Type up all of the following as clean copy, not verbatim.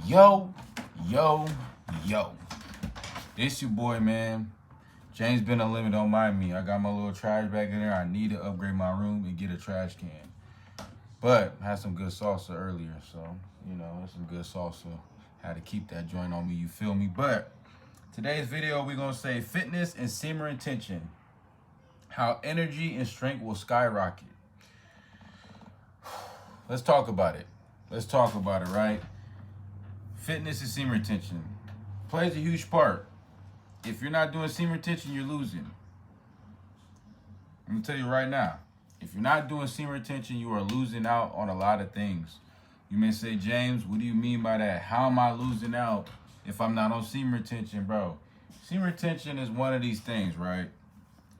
Yo, yo, yo. It's your boy, man. James been unlimited. Don't mind me. I got my little trash bag in there. I need to upgrade my room and get a trash can. But I had some good salsa earlier, so, that's some good salsa. Had to keep that joint on me, you feel me? But today's video, we're going to say fitness and semen retention. How energy and strength will skyrocket. Let's talk about it. Right? Fitness and semen retention plays a huge part. If you're not doing semen retention, you're losing. I'm going to tell you right now. If you're not doing semen retention, you are losing out on a lot of things. You may say, James, what do you mean by that? How am I losing out if I'm not on semen retention, bro? Semen retention is one of these things, right?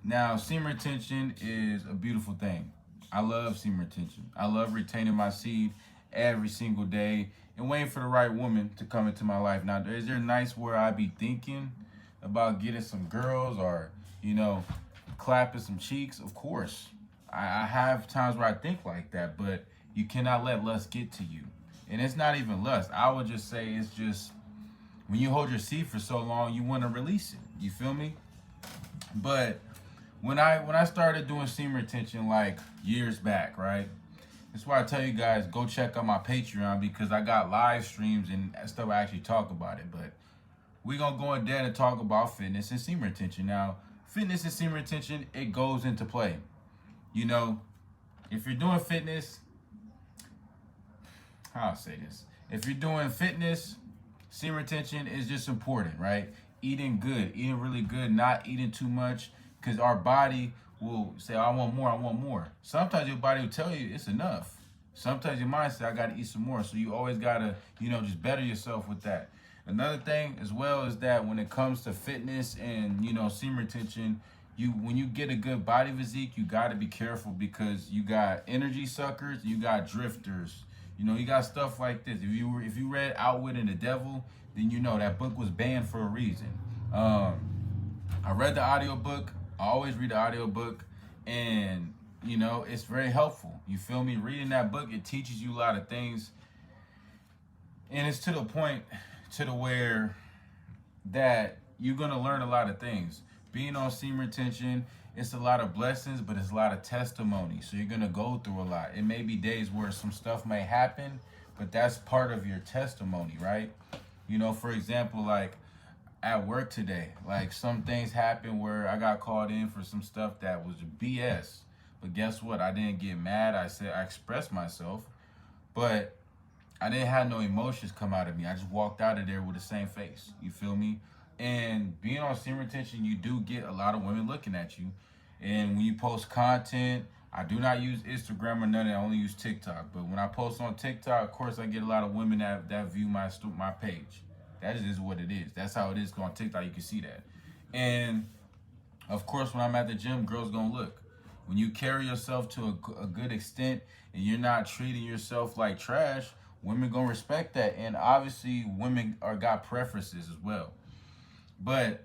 Now, semen retention is a beautiful thing. I love semen retention. I love retaining my seed every single day and waiting for the right woman to come into my life. Now, is there nights where I be thinking about getting some girls or, clapping some cheeks? Of course. I have times where I think like that, but you cannot let lust get to you. And it's not even lust. I would just say it's just when you hold your seed for so long, you want to release it. You feel me? But when I started doing semen retention like years back, right? That's why I tell you guys, go check out my Patreon because I got live streams and stuff I actually talk about it. But we're going to go in there and talk about fitness and semen retention. Now, fitness and semen retention, it goes into play. If you're doing fitness, how I say this? If you're doing fitness, semen retention is just important, right? Eating good, eating really good, not eating too much, because our body will say, I want more. Sometimes your body will tell you it's enough. Sometimes your mind says, I got to eat some more. So you always got to, just better yourself with that. Another thing as well is that when it comes to fitness and, semen retention, when you get a good body physique, you got to be careful because you got energy suckers, you got drifters, you got stuff like this. If you read Outwitting the Devil, then that book was banned for a reason. I read the audiobook. I always read the audiobook, and it's very helpful. You feel me? Reading that book, it teaches you a lot of things, and it's to the point where that you're gonna learn a lot of things. Being on semen retention, it's a lot of blessings, but it's a lot of testimony. So you're gonna go through a lot. It may be days where some stuff may happen, but that's part of your testimony, right? For example, like at work today, like some things happened where I got called in for some stuff that was BS. But guess what? I didn't get mad. I expressed myself, but I didn't have no emotions come out of me. I just walked out of there with the same face. You feel me? And being on semen retention, you do get a lot of women looking at you. And when you post content, I do not use Instagram or none of that. I only use TikTok. But when I post on TikTok, of course, I get a lot of women that view my page. That is what it is. That's how it is on TikTok. You can see that. And, of course, when I'm at the gym, girls going to look. When you carry yourself to a good extent and you're not treating yourself like trash, women going to respect that. And, obviously, women got preferences as well. But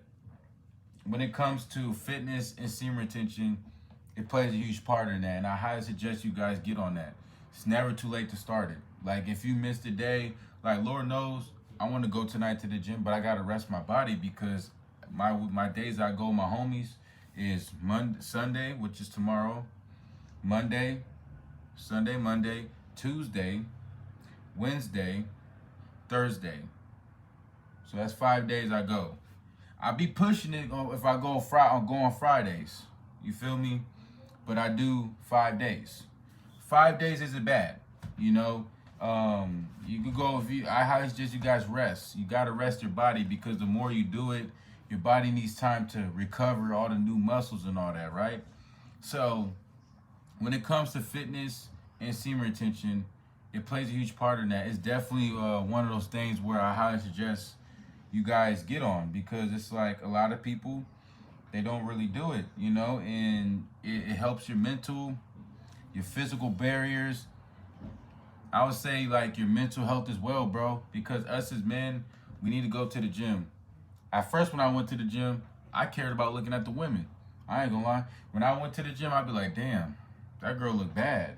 when it comes to fitness and semen retention, it plays a huge part in that. And I highly suggest you guys get on that. It's never too late to start it. Like, if you missed a day, like, Lord knows, I want to go tonight to the gym, but I got to rest my body because my days I go with my homies is Sunday, which is tomorrow, Monday, Tuesday, Wednesday, Thursday. So that's 5 days I go. I be pushing it if I go on Fridays. You feel me? But I do 5 days. 5 days isn't bad. You can go I highly suggest you guys rest. You gotta rest your body because the more you do it, your body needs time to recover all the new muscles and all that, right? So when it comes to fitness and semen retention, it plays a huge part in that. It's definitely one of those things where I highly suggest you guys get on because it's like a lot of people, they don't really do it, and it helps your mental, your physical barriers. I would say like your mental health as well, bro, because us as men, we need to go to the gym. At first, when I went to the gym, I cared about looking at the women. I ain't gonna lie. When I went to the gym, I'd be like, damn, that girl look bad.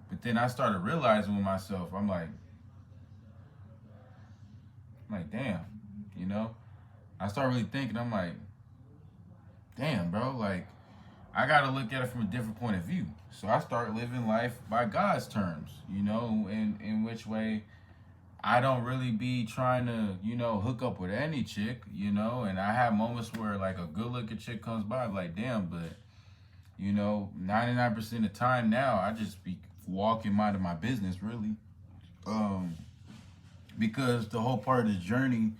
But then I started realizing with myself, I'm like, I'm like, damn, you know. I start really thinking. I'm like, damn, bro. Like, I gotta look at it from a different point of view. So I start living life by God's terms, you know, in which way I don't really be trying to, you know, hook up with any chick, you know, and I have moments where like a good looking chick comes by, I'm like, damn, but you know, 99% of the time now I just be walking minding my business really. Um, because the whole part of the journey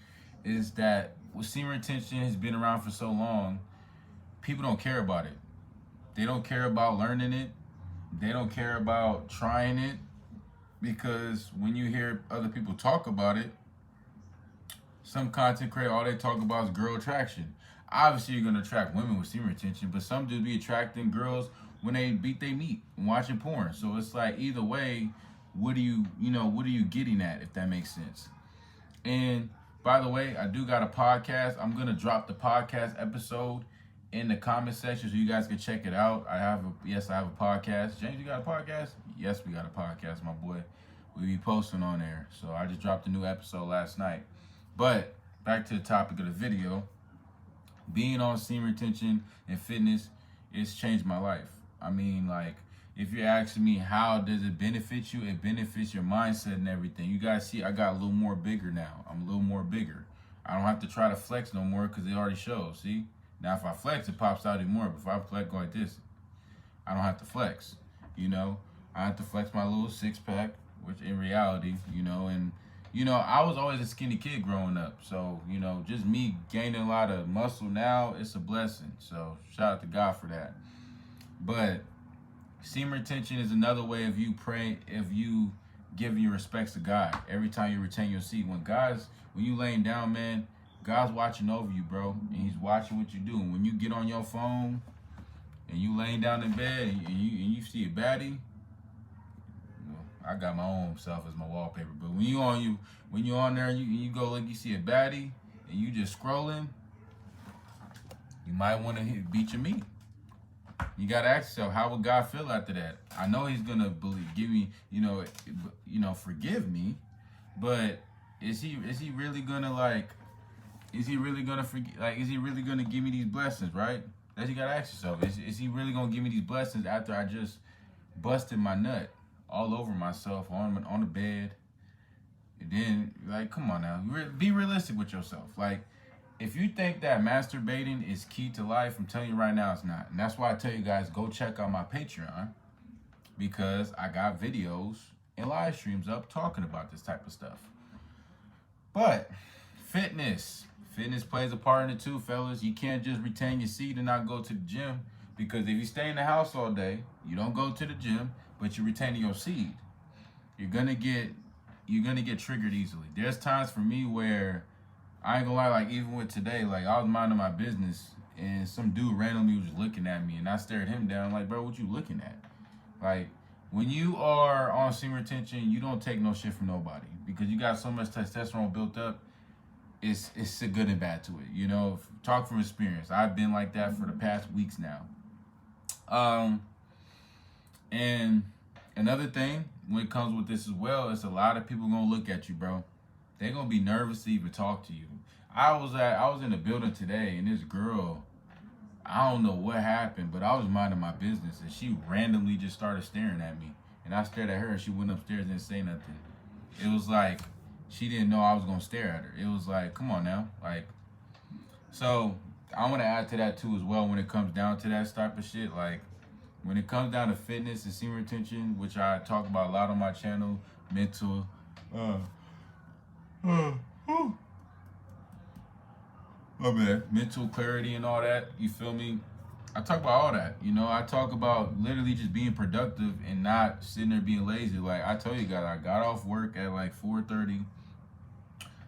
is that with semen retention has been around for so long, people don't care about it. They don't care about learning it. They don't care about trying it because when you hear other people talk about it, some content creator, all they talk about is girl attraction. Obviously, you're gonna attract women with semen retention, but some dudes be attracting girls when they beat they meat and watching porn. So it's like either way, what are you getting at, if that makes sense? And by the way, I do got a podcast. I'm gonna drop the podcast episode in the comment section so you guys can check it out. I have a podcast. James, you got a podcast? Yes, we got a podcast, my boy. We be posting on there. So I just dropped a new episode last night. But back to the topic of the video. Being on semen retention and fitness, it's changed my life. I mean, like, if you're asking me how does it benefit you, it benefits your mindset and everything. You guys see, I got a little more bigger now. I'm a little more bigger. I don't have to try to flex no more because it already shows. See? Now, if I flex, it pops out even more. But if I flex like this, I don't have to flex. You know, I have to flex my little six pack, which in reality, you know, and you know, I was always a skinny kid growing up. So, you know, just me gaining a lot of muscle now, it's a blessing. So shout out to God for that. But semen retention is another way of you praying, if you giving your respects to God. Every time you retain your seed, when you laying down, man, God's watching over you, bro. And he's watching what you do. And when you get on your phone and you laying down in bed and you see a baddie, I got my own self as my wallpaper, but when you on there and you go look, you see a baddie and you just scrolling, you might want to beat your meat. You gotta ask yourself, how would God feel after that? I know He's gonna give me, forgive me, but is He really gonna is He really gonna forgive? Like, is He really gonna give me these blessings? Right? That's you gotta ask yourself. Is He really gonna give me these blessings after I just busted my nut all over myself on the bed? And then, like, come on now, be realistic with yourself. Like, if you think that masturbating is key to life, I'm telling you right now, it's not. And that's why I tell you guys, go check out my Patreon, because I got videos and live streams up talking about this type of stuff. But fitness plays a part in it too, fellas. You can't just retain your seed and not go to the gym, because if you stay in the house all day, you don't go to the gym, but you're retaining your seed, you're gonna get triggered easily. There's times for me where I ain't gonna lie, like even with today, like I was minding my business and some dude randomly was just looking at me and I stared him down like, bro, what you looking at? Like, when you are on semen retention, you don't take no shit from nobody because you got so much testosterone built up. It's a good and bad to it, you know. Talk from experience. I've been like that for the past weeks now. And another thing when it comes with this as well, is a lot of people gonna look at you, bro. They're gonna be nervous to even talk to you. I was in the building today and this girl, I don't know what happened, but I was minding my business and she randomly just started staring at me. And I stared at her and she went upstairs and didn't say nothing. It was like she didn't know I was gonna stare at her. It was like, come on now. Like, so I wanna add to that too as well when it comes down to that type of shit. Like, when it comes down to fitness and semen retention, which I talk about a lot on my channel, mental mental clarity and all that, you feel me? I talk about all that, you know. I talk about literally just being productive and not sitting there being lazy. Like, I tell you guys, I got off work at like 4:30,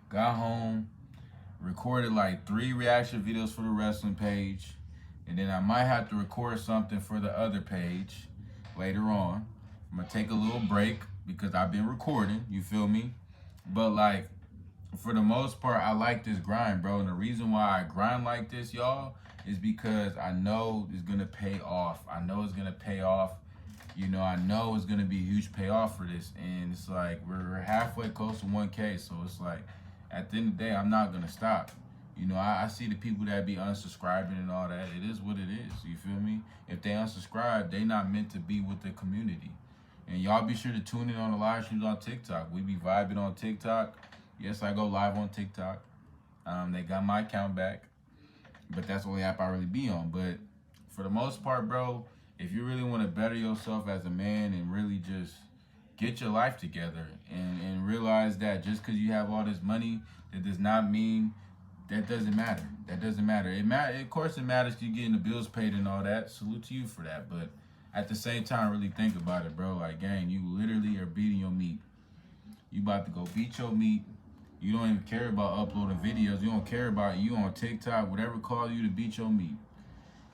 got home, recorded like 3 reaction videos for the wrestling page, and then I might have to record something for the other page later on. I'm gonna take a little break because I've been recording, you feel me? But like, for the most part, I like this grind, bro. And the reason why I grind like this, y'all, is because I know it's gonna pay off. I know it's gonna pay off. You know, I know it's gonna be a huge payoff for this. And it's like, we're halfway close to 1K. So it's like, at the end of the day, I'm not gonna stop. You know, I see the people that be unsubscribing and all that. It is what it is. You feel me? If they unsubscribe, they not meant to be with the community. And y'all be sure to tune in on the live streams on TikTok. We be vibing on TikTok. Yes, I go live on TikTok. They got my account back, but that's the only app I really be on. But for the most part, bro, if you really want to better yourself as a man and really just get your life together and realize that just because you have all this money, that does not mean that doesn't matter. That doesn't matter. Of course, it matters you getting the bills paid and all that. Salute to you for that. But at the same time, really think about it, bro. Like, gang, you literally are beating your meat. You about to go beat your meat. You don't even care about uploading videos. You don't care about you on TikTok, whatever calls you to beat your meat.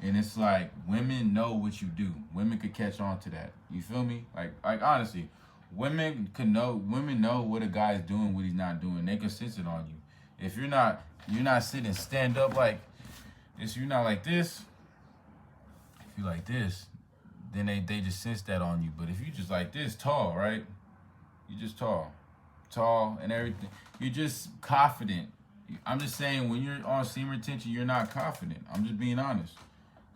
And it's like, women know what you do. Women could catch on to that. You feel me? Like honestly, women know what a guy's doing, what he's not doing. They can sense it on you. If you're not sitting stand up like this, you're not like this. If you like this, then they just sense that on you. But if you just like this, tall, right? You just tall and everything. You're just confident. I'm just saying, when you're on semen retention, you're not confident. I'm just being honest.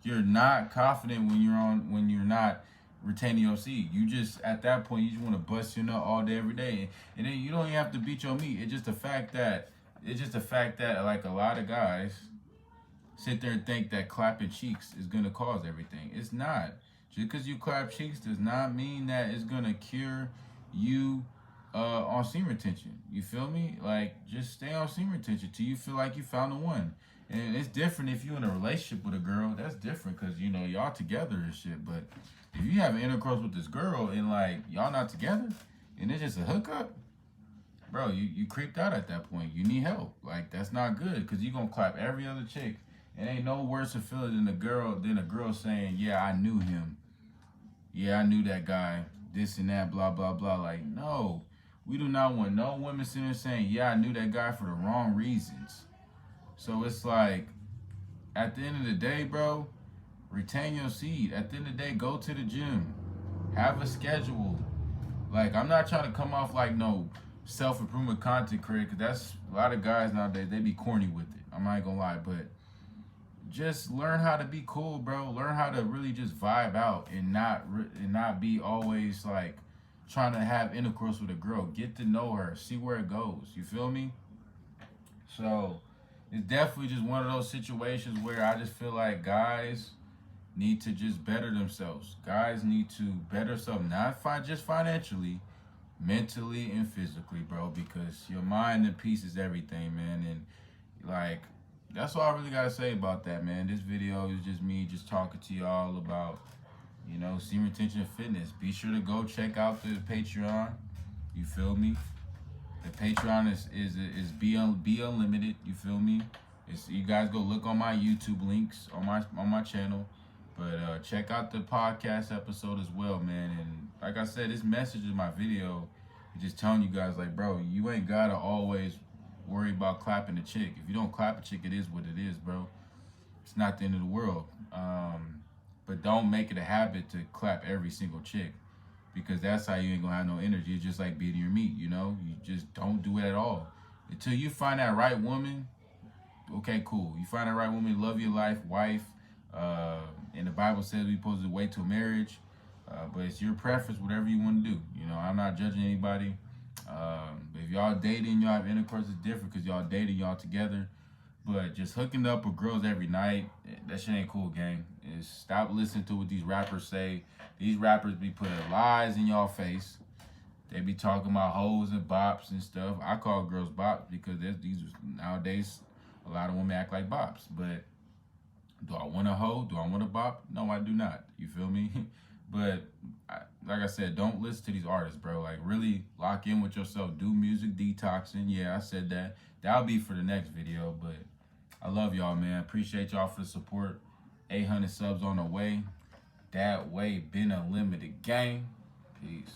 You're not confident when you're not retaining your seed. You just, at that point, you just want to bust your nut all day, every day, and then you don't even have to beat your meat. It's just the fact that like a lot of guys sit there and think that clapping cheeks is gonna cause everything. It's not. Just because you clap cheeks does not mean that it's gonna cure you on semen retention. You feel me? Like, just stay on semen retention till you feel like you found the one. And it's different if you're in a relationship with a girl. That's different because, you know, y'all together and shit. But if you have an intercourse with this girl and, like, y'all not together and it's just a hookup, bro, you creeped out at that point. You need help. Like, that's not good because you're going to clap every other chick. And ain't no worse to feel it than a girl saying, yeah, I knew him. Yeah, I knew that guy. This and that, blah, blah, blah. Like, no. We do not want no women sitting there saying, yeah, I knew that guy for the wrong reasons. So it's like, at the end of the day, bro, retain your seed. At the end of the day, go to the gym. Have a schedule. Like, I'm not trying to come off like no self-improvement content creator, because that's a lot of guys nowadays, they be corny with it. I'm not gonna lie, but just learn how to be cool, bro. Learn how to really just vibe out and not be always like trying to have intercourse with a girl. Get to know her, see where it goes. You feel me? So it's definitely just one of those situations where I just feel like guys need to just better themselves. Guys need to better themselves, not just financially, mentally and physically, bro, because your mind and peace is everything, man. And like, that's all I really gotta say about that, man. This video is just me just talking to y'all about, you know, semen retention and fitness. Be sure to go check out the Patreon. You feel me? The Patreon is be unlimited. You feel me? You guys go look on my YouTube links on my channel, but check out the podcast episode as well, man. And like I said, this message in my video is just telling you guys, like, bro, you ain't gotta always worry about clapping a chick. If you don't clap a chick, it is what it is, bro. It's not the end of the world. But don't make it a habit to clap every single chick, because that's how you ain't gonna have no energy. It's just like beating your meat, you know? You just don't do it at all. Until you find that right woman, okay, cool. You find that right woman, love your life, wife. And the Bible says we're supposed to wait till marriage. But it's your preference, whatever you want to do. You know, I'm not judging anybody. But if y'all dating, y'all have intercourse, it's different because y'all dating, y'all together. But just hooking up with girls every night, that shit ain't cool, gang. Stop listening to what these rappers say. These rappers be putting lies in y'all face. They be talking about hoes and bops and stuff. I call girls bops because nowadays a lot of women act like bops. But do I want a hoe? Do I want a bop? No, I do not. You feel me? But like I said, don't listen to these artists, bro. Like, really lock in with yourself. Do music detoxing. Yeah, I said that. That'll be for the next video. But I love y'all, man. Appreciate y'all for the support. 800 subs on the way. That way, been unlimited gang. Peace.